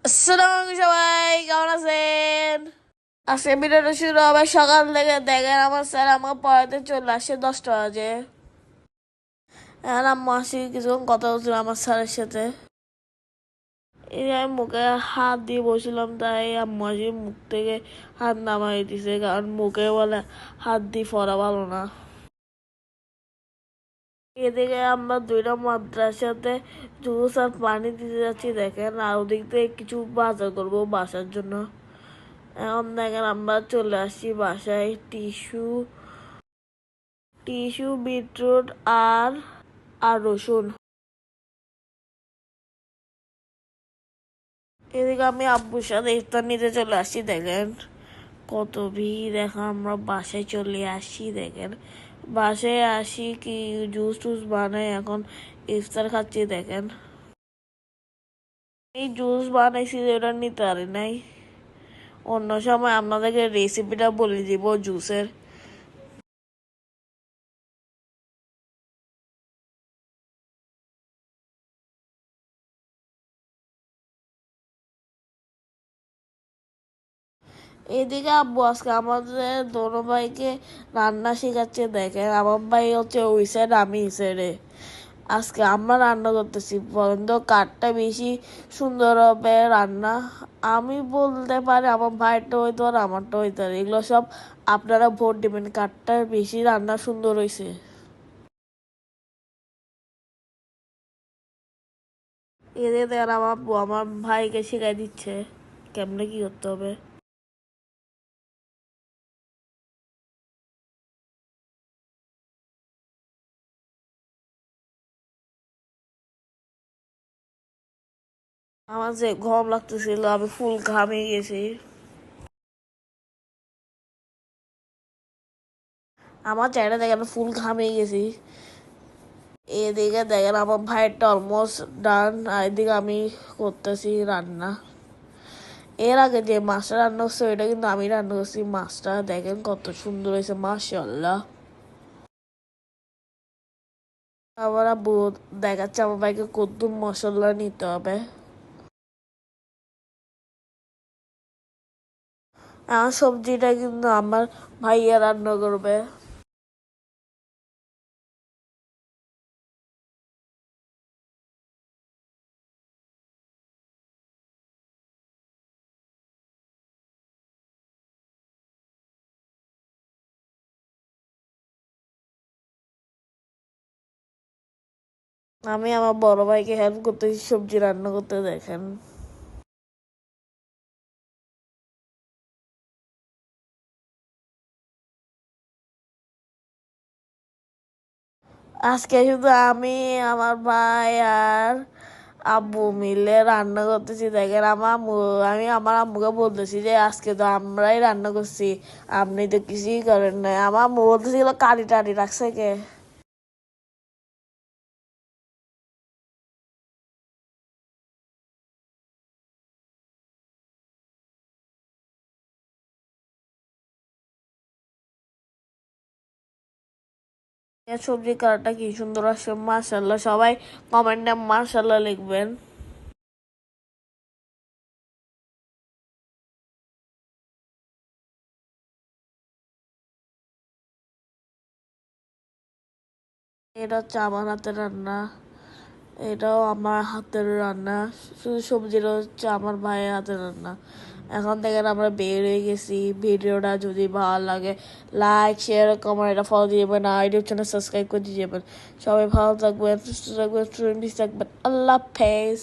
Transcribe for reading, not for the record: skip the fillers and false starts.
আসসালামু আলাইকুম সবাই, কেমন আছেন? আজকে ভিডিওটা শুরু হবে সকাল থেকে। দেখেন আমার স্যার আমাকে পড়াতে চলে আসে 10টা বাজে। এখন আম্মু আসি কিছুক্ষণ কথা বলছিলাম আমার স্যারের সাথে। এই যে আমি মুখে হাত দিয়ে বসছিলাম, তাই আম্মু আসি মুখ থেকে হাত নামাই দিছে, কারণ মুখে বলে হাত দিয়ে পড়া ভালো না। এদিকে আমরা দুইটা মাদ্রাসাতে জুস আর পানি দিতে যাচ্ছি দেখেন, আর ওদিক থেকে কিছু বাজার করবো বাসার জন্য। এখন দেখেন আমরা চলে আসছি বাসায়। টিস্যু টিস্যু বিটরুট আর রসুন। এদিকে আমি আব্বুর সাথে ইফতার নিতে চলে আসছি দেখেন কত ভিড়। এখন আমরা বাসায় চলে আসছি দেখেন, বাসায় আসি কি জুস টুস বানাই, এখন ইফতার খাচ্ছি দেখেন। এই জুস বানাইছি ওটা নিতে পারি নাই, অন্য সময় আপনাদেরকে রেসিপিটা বলে দিব জুসের। এদিকে আব্বু আজকে আমাদের দোনো ভাইকে রান্না শেখাচ্ছে দেখেন। আমার ভাই হচ্ছে ওই সাইড, আমি এই সাইডে। আজকে আমরা রান্না করতেছি, বলেন তো কারটা বেশি সুন্দর হবে রান্না। আমি বলতে পারি আমার ভাইটা হইতে পারে, আমারটা হইতে পারে। এগুলো সব আপনারা ভোট দিবেন কারটা বেশি রান্না সুন্দর হয়েছে। এদের দেখেন আমার আব্বু আমার ভাইকে শেখাই দিচ্ছে কেমনে কি করতে হবে। আমার যে ঘুম লাগতেছিল, আমি ফুল ঘামে গেছি। আমার চেহারা দেখেন ফুল ঘামে গেছি। এদিকে দেখেন আমার ভাইয়েরটা অলমোস্ট ডান, আর এদিকে আমি করতেছি রান্না। এর আগে যে মাছটা রান্না করছে ওইটা কিন্তু আমি রান্না করছি। মাছটা দেখেন কত সুন্দর হয়েছে, মাশাআল্লাহ। আবার আব্বু দেখাচ্ছে আমার ভাইকে কত মশলা নিতে হবে। আর সবজিটা কিন্তু আমার ভাইয়া রান্না করবে। আমি আমার বড় ভাইকে হেল্প করতেছি সবজি রান্না করতে দেখেন। আজকে শুধু আমি, আমার ভাই আর আব্বু মিলে রান্না করতেছি দেখেন। আমি আমার আম্মুকে বলতেছি যে আজকে তো আমরাই রান্না করছি, আপনি তো কিছুই করেন নাই। আমার আম্মু বলতেছিল কারি টারি রাখছে কে। সবজি কালারটা কি সুন্দর আসছে, মাশাল্লাহ। সবাই কমেন্টে মাশাল্লাহ লিখবেন। এটা হচ্ছে আমার হাতের রান্না, এটাও আমার হাতের রান্না। শুধু সবজিটা হচ্ছে আমার ভাইয়ের হাতের রান্না। এখন থেকে আমরা বের হয়ে গেছি। ভিডিওটা যদি ভালো লাগে লাইক শেয়ার কমেন্ট এটা ফলো দিয়ে যাবেন, আর ইউটিউব চ্যানেল সাবস্ক্রাইব করে দিয়ে যাবেন। সবাই ভালো থাকবেন, সুস্থ থাকবেন, থাকবেন। আল্লাহ হাফেজ।